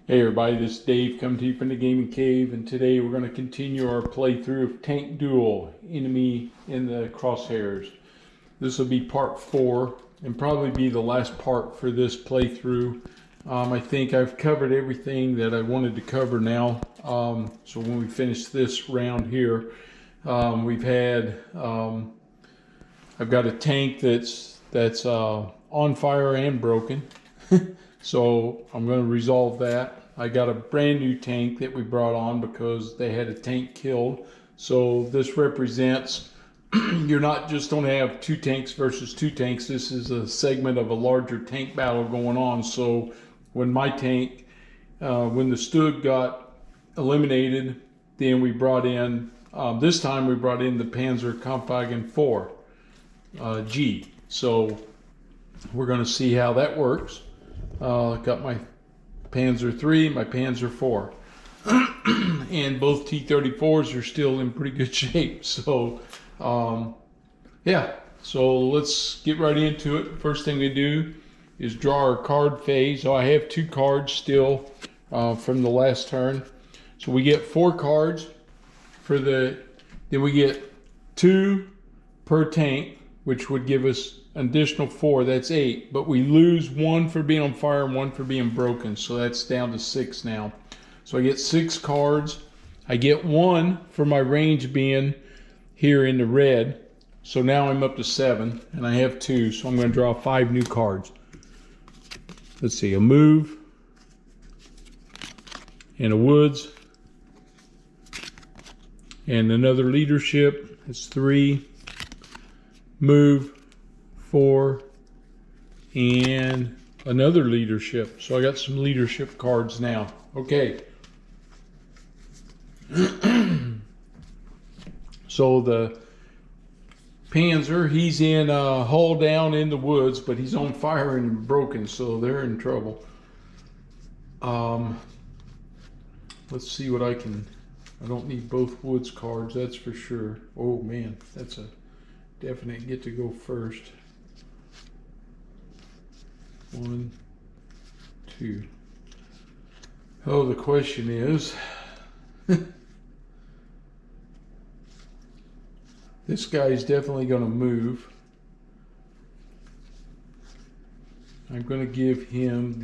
Hey everybody, this is Dave coming to you from the Gaming Cave, and today we're going to continue our playthrough of Tank Duel Enemy in the Crosshairs. This will be part 4 and probably be the last part for this playthrough. I think I've covered everything that I wanted to cover now. So when we finish this round here, we've had I've got a tank that's on fire and broken. So I'm going to resolve that. I got a brand new tank that we brought on because they had a tank killed. So this represents you're not just going to have two tanks versus two tanks. This is a segment of a larger tank battle going on. So when my tank, when the Stug got eliminated, then we brought in, this time we brought in the Panzer Kampfwagen 4 G. So we're going to see how that works. Got my Panzer 3, my Panzer 4. And both T-34s are still in pretty good shape. So, yeah. So let's get right into it. First thing we do is draw our card phase. So I have 2 cards still from the last turn. So we get 4 cards for then we get 2 per tank, which would give us an additional 4, that's 8, but we lose 1 for being on fire and 1 for being broken, so that's down to 6 now. So I get 6 cards. I get 1 for my range being here in the red, so now I'm up to 7, and I have 2, so I'm going to draw 5 new cards. Let's see, a move, and a woods, and another leadership, that's 3, move, 4, and another leadership. So I got some leadership cards now. Okay. So the Panzer, he's in hull down in the woods, but he's on fire and broken, so they're in trouble. Let's see what I don't need both woods cards, that's for sure. Oh man, that's a definite get to go first. 1, 2. Oh, the question is, this guy's definitely going to move. I'm going to give him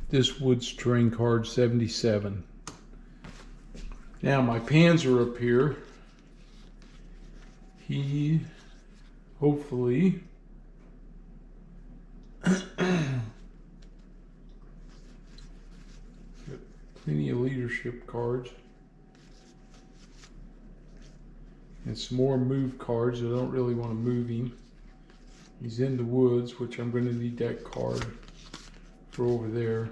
this wood string card 77. Now my Panzer up here, he hopefully got plenty of leadership cards and some more move cards. I don't really want to move him. He's in the woods, which I'm going to need that card for over there.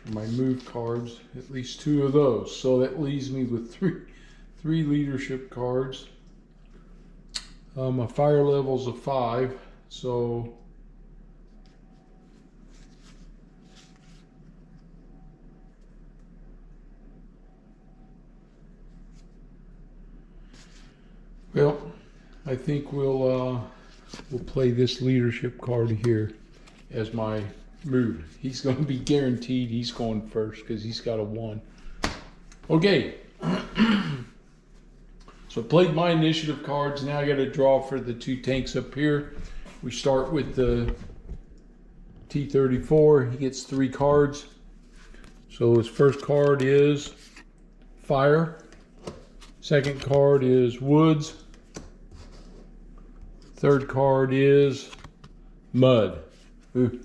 And my move cards, at least 2 of those. So that leaves me with three leadership cards. My fire level's a 5, so well, I think we'll play this leadership card here as my move. He's going to be guaranteed he's going first because he's got a 1. Okay. So I played my initiative cards. Now I got to draw for the 2 tanks up here. We start with the T-34. He gets 3 cards. So his first card is fire. Second card is woods. Third card is mud. Ooh.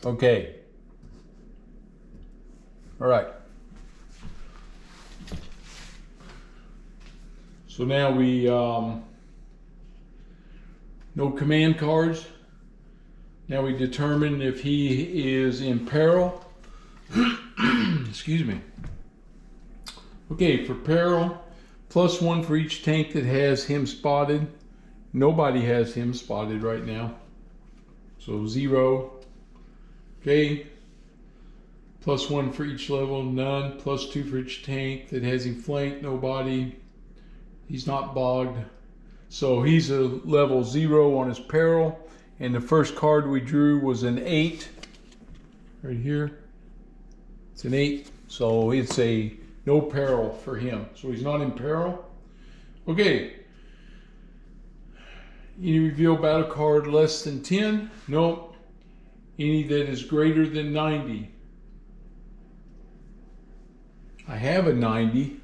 Okay. All right. So now we, no command cards. Now we determine if he is in peril. Excuse me. Okay, for peril, +1 for each tank that has him spotted. Nobody has him spotted right now. So 0. Okay. +1 for each level, none. +2 for each tank that has him flanked, nobody. He's not bogged. So he's a level 0 on his peril. And the first card we drew was an 8 right here. It's an 8, so it's a no peril for him. So he's not in peril. Okay. Any reveal battle card less than 10? Nope. Any that is greater than 90? I have a 90.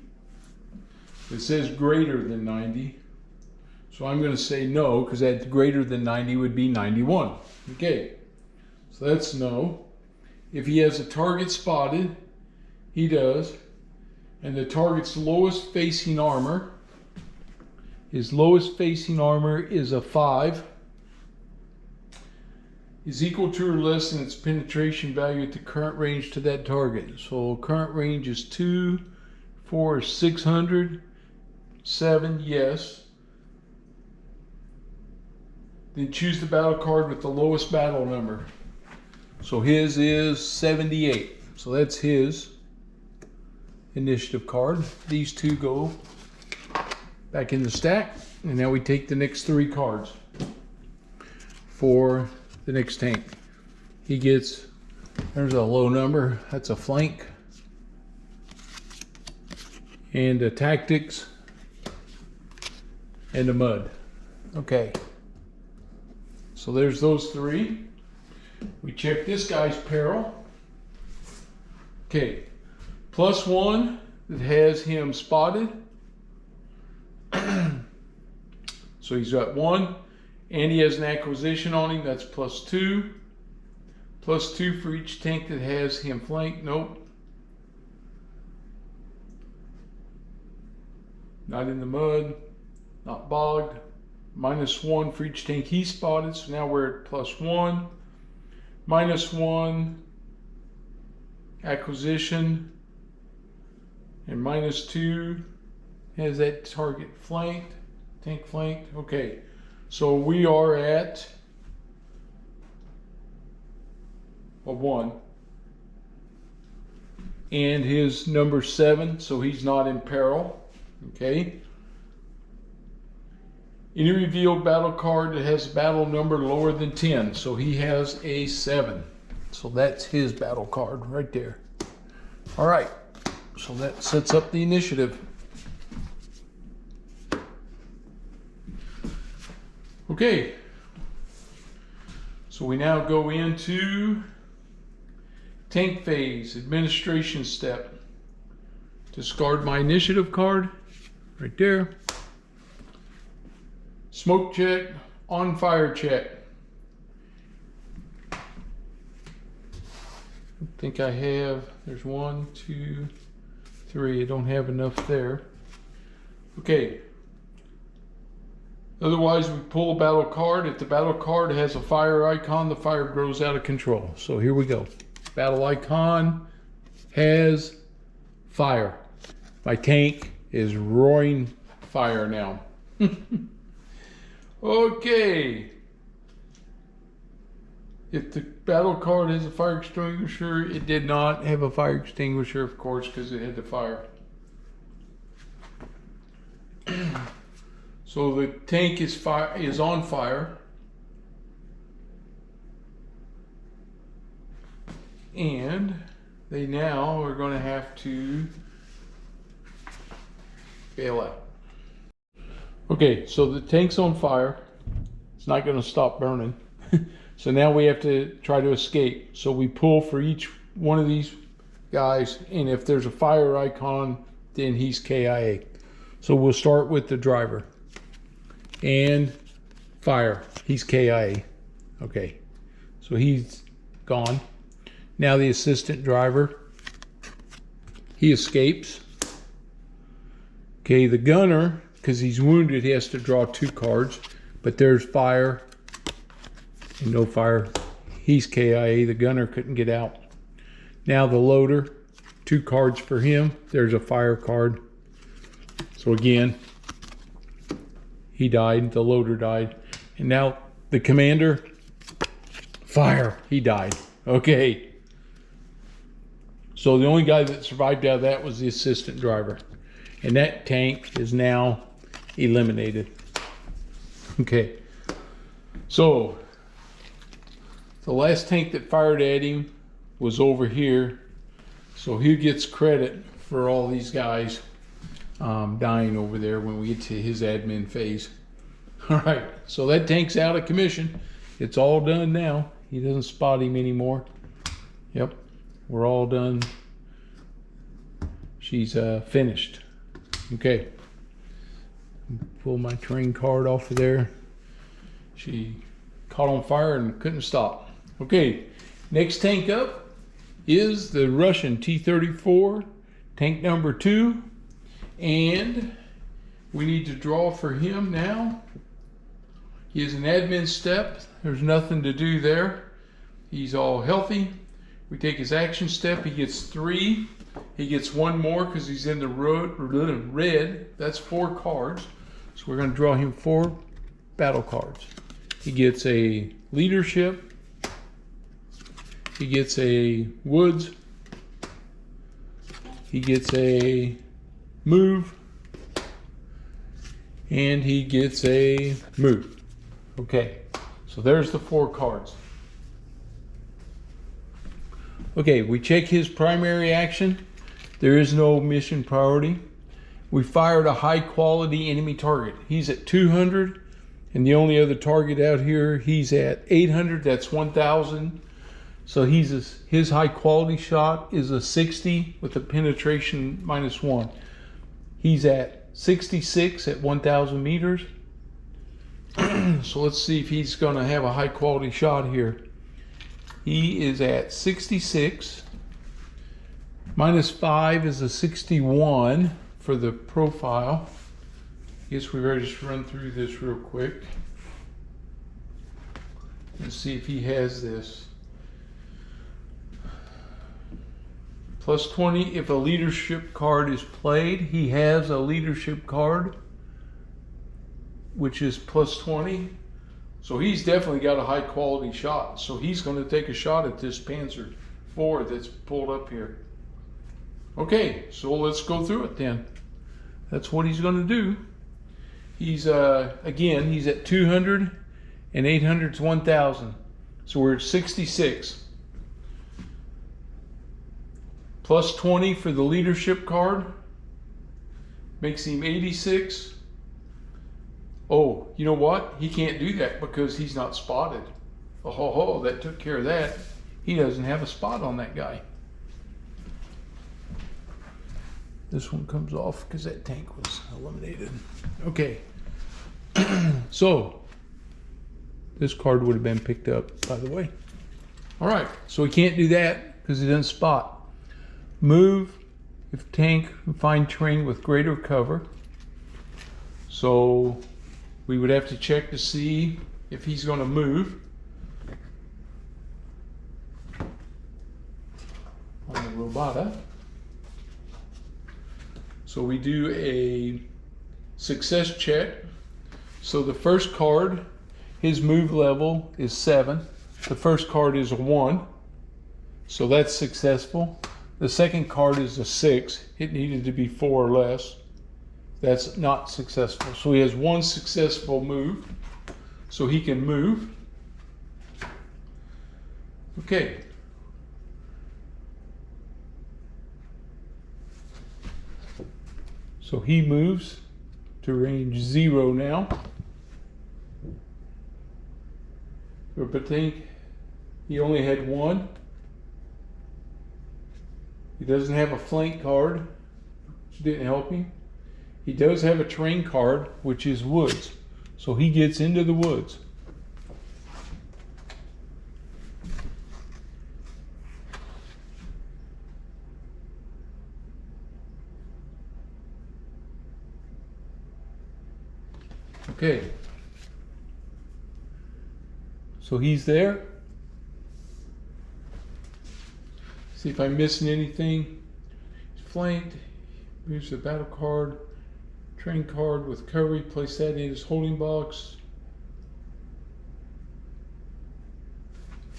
It says greater than 90. So I'm going to say no, because that greater than 90 would be 91. Okay. So that's no. If he has a target spotted, he does. And the target's lowest facing armor, his lowest facing armor is a 5, is equal to or less than its penetration value at the current range to that target. So current range is 2, 4 is 600, 7, yes. Then choose the battle card with the lowest battle number. So his is 78. So that's his initiative card. These two go back in the stack. And now we take the next 3 cards for the next tank. He gets, there's a low number, that's a flank. And a tactics. And a mud. Okay. So there's those 3. We check this guy's peril. Okay. +1 that has him spotted. So he's got 1. And he has an acquisition on him. That's +2. +2 for each tank that has him flanked. Nope. Not in the mud. Not bogged. -1 for each tank he spotted. So now we're at +1. -1 acquisition. And -2 has that target flanked. Tank flanked. Okay. So we are at a 1. And his number 7, so he's not in peril. Okay. Any revealed battle card that has a battle number lower than 10. So he has a 7. So that's his battle card right there. All right. So that sets up the initiative. Okay. So we now go into tank phase, administration step. Discard my initiative card right there. Smoke check, on fire check. I think I have, there's 1, 2, 3. I don't have enough there. Okay. Otherwise, we pull a battle card. If the battle card has a fire icon, the fire grows out of control. So here we go. Battle icon has fire. My tank is roaring fire now. Okay. If the battle card has a fire extinguisher, it did not have a fire extinguisher, of course, because it had the fire. So the tank is on fire. And they now are going to have to bail out. Okay, so the tank's on fire. It's not going to stop burning. So now we have to try to escape. So we pull for each one of these guys, and if there's a fire icon, then he's KIA. So we'll start with the driver. And fire, he's KIA. Okay, so he's gone. Now the assistant driver, he escapes. Okay, the gunner, because he's wounded, he has to draw 2 cards. But there's fire and no fire. He's KIA. The gunner couldn't get out. Now the loader, 2 cards for him. There's a fire card. So again, he died. The loader died. And now the commander, fire. He died. Okay. So the only guy that survived out of that was the assistant driver. And that tank is now eliminated. Okay. So the last tank that fired at him was over here. So he gets credit for all these guys dying over there when we get to his admin phase. All right, so that tank's out of commission. It's all done now. He doesn't spot him anymore. Yep, we're all done. She's finished. Okay, pull my train card off of there. She caught on fire and couldn't stop. Okay, next tank up is the Russian T-34, tank number 2, and we need to draw for him now. He is an admin step. There's nothing to do there. He's all healthy. We take his action step. He gets 3. He gets 1 more because he's in the red. That's 4 cards. So we're going to draw him 4 battle cards. He gets a leadership. He gets a woods. He gets a move. And he gets a move. Okay, so there's the 4 cards. Okay, we check his primary action. There is no mission priority. We fired a high quality enemy target. He's at 200, and the only other target out here, he's at 800, that's 1,000. So his high quality shot is a 60 with a penetration -1. He's at 66 at 1,000 meters. So let's see if he's going to have a high quality shot here. He is at 66. -5 is a 61 for the profile. I guess we better just run through this real quick and see if he has this. +20 if a leadership card is played. He has a leadership card, which is +20. So he's definitely got a high quality shot. So he's going to take a shot at this Panzer IV that's pulled up here. Okay, so let's go through it then. That's what he's going to do. He's, again, he's at 200 and 800 is 1,000. So we're at 66. +20 for the leadership card. Makes him 86. Oh, you know what? He can't do that because he's not spotted. Oh, ho, ho, that took care of that. He doesn't have a spot on that guy. This one comes off because that tank was eliminated. Okay. So, this card would have been picked up, by the way. All right, so he can't do that because he doesn't spot. Move if tank find terrain with greater cover. So we would have to check to see if he's going to move. On the Robata. So we do a success check. So the first card, his move level is 7. The first card is a 1. So that's successful. The second card is a 6. It needed to be 4 or less. That's not successful. So he has 1 successful move. So he can move. Okay. So he moves to range 0 now. But I think he only had 1. He doesn't have a flank card, which didn't help him. He does have a terrain card, which is woods. So he gets into the woods. Okay. So he's there. See if I'm missing anything. He's flanked. Moves the battle card. Train card with cover. Place that in his holding box.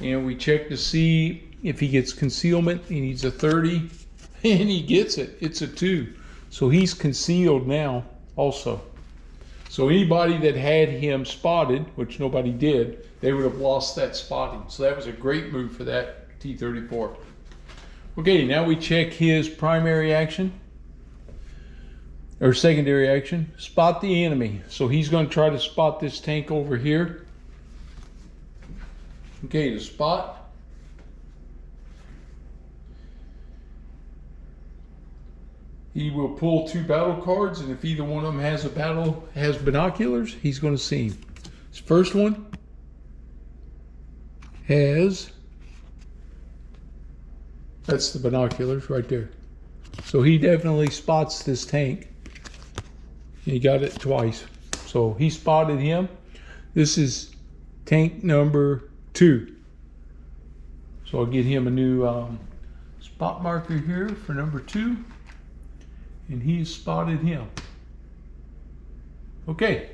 And we check to see if he gets concealment. He needs a 30. And he gets it. It's a 2. So he's concealed now also. So anybody that had him spotted, which nobody did, they would have lost that spotting. So that was a great move for that T-34. Okay, now we check his primary action, or secondary action. Spot the enemy. So he's going to try to spot this tank over here. Okay, to spot. He will pull 2 battle cards, and if either one of them has binoculars, he's going to see him. His first one has, that's the binoculars right there. So he definitely spots this tank. He got it twice. So he spotted him. This is tank number 2. So I'll get him a new spot marker here for number 2. And he spotted him. Okay.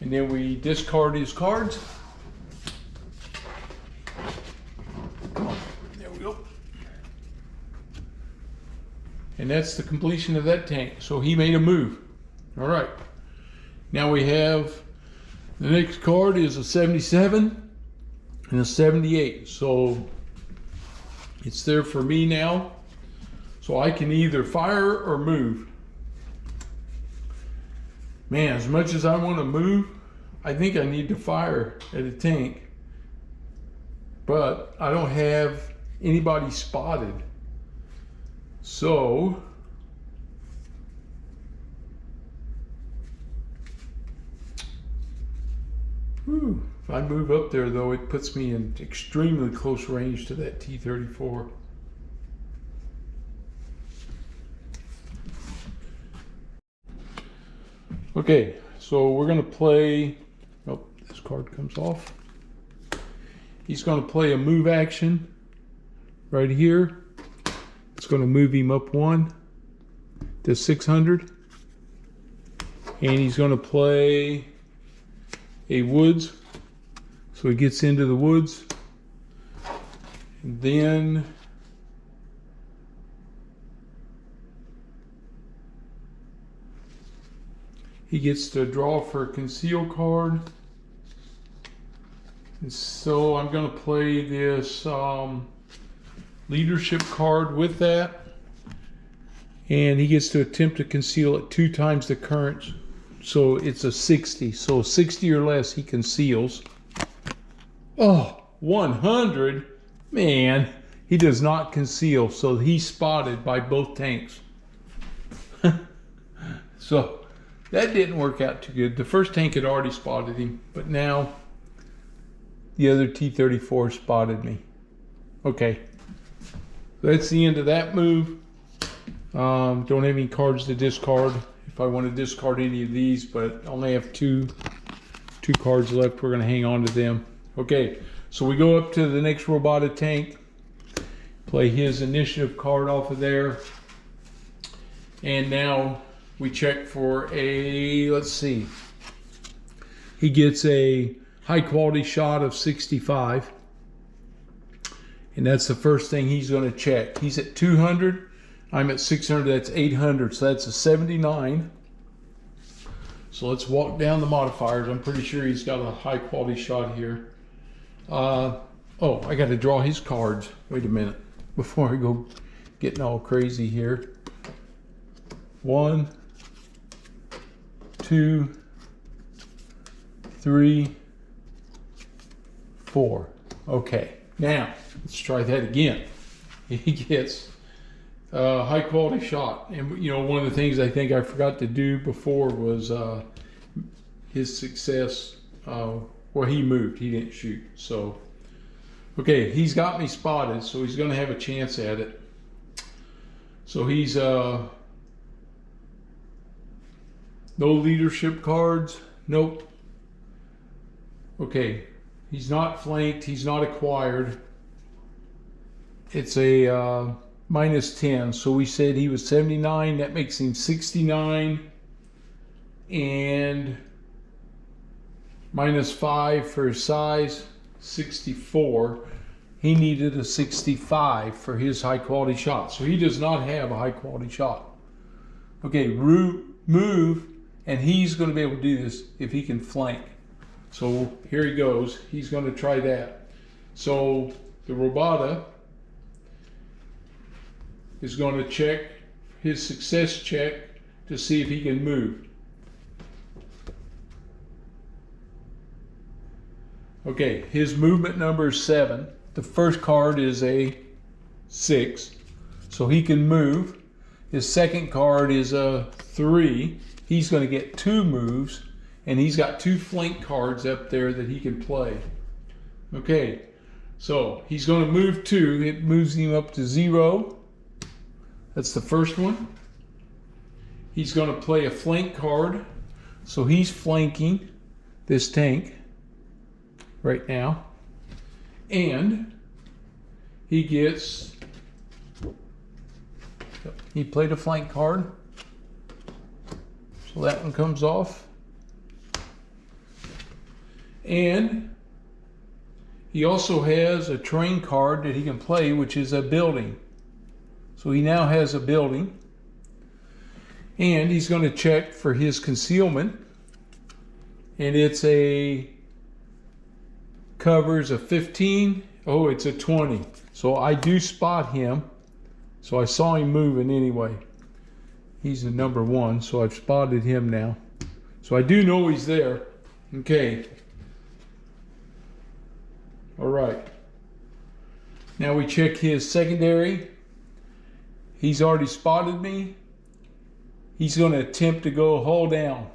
And then we discard his cards. Come on, there we go. And that's the completion of that tank. So he made a move. All right. Now we have, the next card is a 77 and a 78. So it's there for me now. So I can either fire or move. Man, as much as I want to move, I think I need to fire at a tank. But I don't have anybody spotted. So if I move up there though, it puts me in extremely close range to that T-34. Okay, so we're going to play, oh, this card comes off. He's going to play a move action right here. It's going to move him up 1 to 600. And he's going to play a woods. So he gets into the woods. And then he gets to draw for a conceal card. And so I'm going to play this leadership card with that. And he gets to attempt to conceal at 2 times the current. So it's a 60. So 60 or less he conceals. Oh, 100? Man, he does not conceal. So he's spotted by both tanks. So that didn't work out too good. The first tank had already spotted him, but now the other T-34 spotted me. Okay, that's the end of that move. Don't have any cards to discard if I want to discard any of these, but I only have two cards left. We're going to hang on to them. Okay, so we go up to the next Robata tank, play his initiative card off of there, and now we check for a, let's see, he gets a high quality shot of 65. And that's the first thing he's going to check. He's at 200. I'm at 600. That's 800. So that's a 79. So let's walk down the modifiers. I'm pretty sure he's got a high quality shot here. Oh, I got to draw his cards. Wait a minute before I go getting all crazy here. 1, 2, 3, 4. Okay, now let's try that again. He gets a high quality shot, and you know, one of the things I think I forgot to do before was his success where he moved. He didn't shoot. So okay, he's got me spotted, so he's going to have a chance at it. So he's no leadership cards. Nope. Okay, he's not flanked. He's not acquired. It's a -10. So we said he was 79. That makes him 69. And -5 for his size, 64. He needed a 65 for his high quality shot. So he does not have a high quality shot. Okay, move, and he's going to be able to do this if he can flank. So here he goes. He's going to try that. So the Robata is going to check his success check to see if he can move. Okay, his movement number is 7. The first card is a 6, so he can move. His second card is a 3. He's going to get 2 moves, and he's got 2 flank cards up there that he can play. Okay, so he's going to move 2. It moves him up to 0. That's the first one. He's going to play a flank card, so he's flanking this tank right now, and he played a flank card, so that one comes off, and he also has a terrain card that he can play, which is a building. So he now has a building, and he's going to check for his concealment, and it's a covers a 15. Oh, it's a 20. So I do spot him. So I saw him moving anyway. He's the number 1, so I've spotted him now. So I do know he's there. Okay. All right. Now we check his secondary. He's already spotted me. He's going to attempt to go hull down.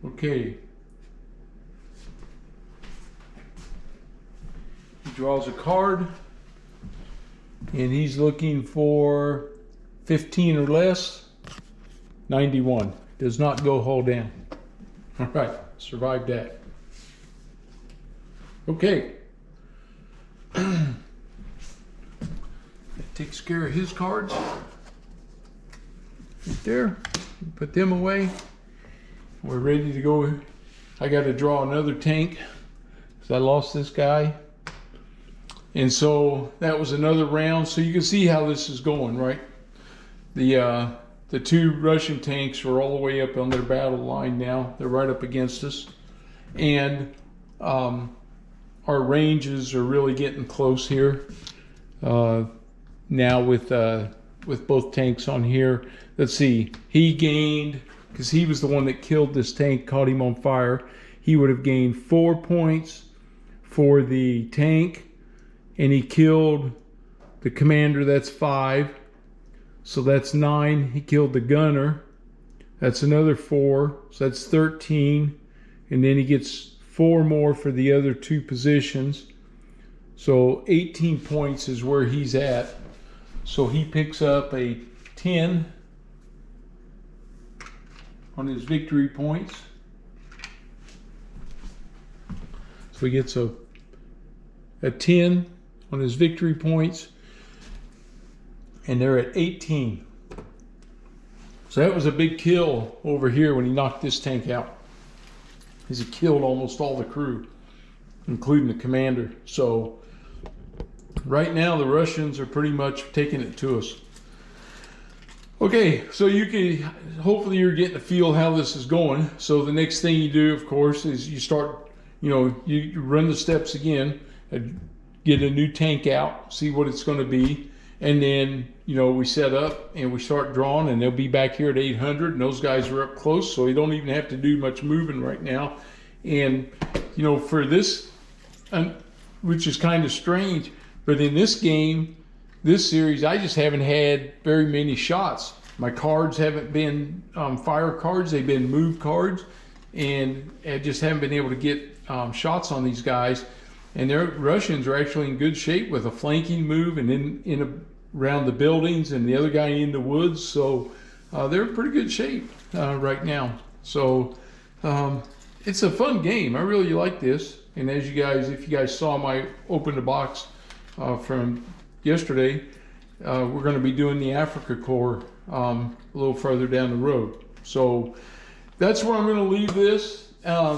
Okay. He draws a card, and he's looking for 15 or less. 91. Does not go hull down. All right, survived that. Okay. That takes care of his cards. Right there. Put them away. We're ready to go. I got to draw another tank because I lost this guy. And so that was another round. So you can see how this is going, right? The 2 Russian tanks are all the way up on their battle line now. They're right up against us. And our ranges are really getting close here. Now with both tanks on here. Let's see. He gained, because he was the one that killed this tank, caught him on fire. He would have gained 4 points for the tank. And he killed the commander, that's 5. So that's 9. He killed the gunner. That's another 4. So that's 13. And then he gets 4 more for the other 2 positions. So 18 points is where he's at. So he picks up a 10 on his victory points. So he gets a 10 on his victory points, and they're at 18. So that was a big kill over here when he knocked this tank out. He killed almost all the crew, including the commander. So right now the Russians are pretty much taking it to us. Okay, so you can, hopefully you're getting a feel how this is going. So the next thing you do, of course, is you start, you run the steps again, get a new tank out, see what it's going to be, and then we set up and we start drawing, and they'll be back here at 800, and those guys are up close, so you don't even have to do much moving right now. And for this, which is kind of strange, but in this game, this series, I just haven't had very many shots. My cards haven't been fire cards, they've been move cards, and I just haven't been able to get shots on these guys. And their Russians are actually in good shape with a flanking move and around the buildings, and the other guy in the woods. So they're in pretty good shape right now. So it's a fun game. I really like this. And as you guys, if you guys saw my open the box from yesterday, we're going to be doing the Africa Corps a little further down the road. So that's where I'm going to leave this.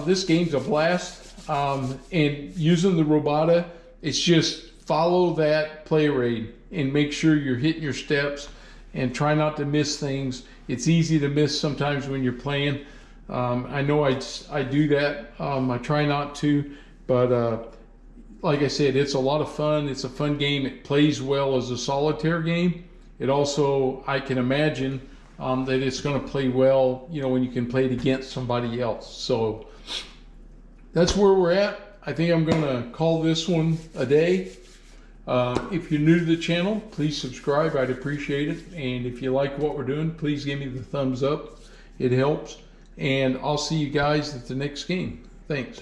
This game's a blast. And using the Robata, it's just follow that play rate and make sure you're hitting your steps and try not to miss things. It's easy to miss sometimes when you're playing. I know I do that. I try not to, but like I said, it's a lot of fun. It's a fun game. It plays well as a solitaire game. It also, I can imagine that it's going to play well, you know, when you can play it against somebody else. So that's where we're at. I think I'm going to call this one a day. If you're new to the channel, please subscribe. I'd appreciate it. And if you like what we're doing, please give me the thumbs up. It helps. And I'll see you guys at the next game. Thanks.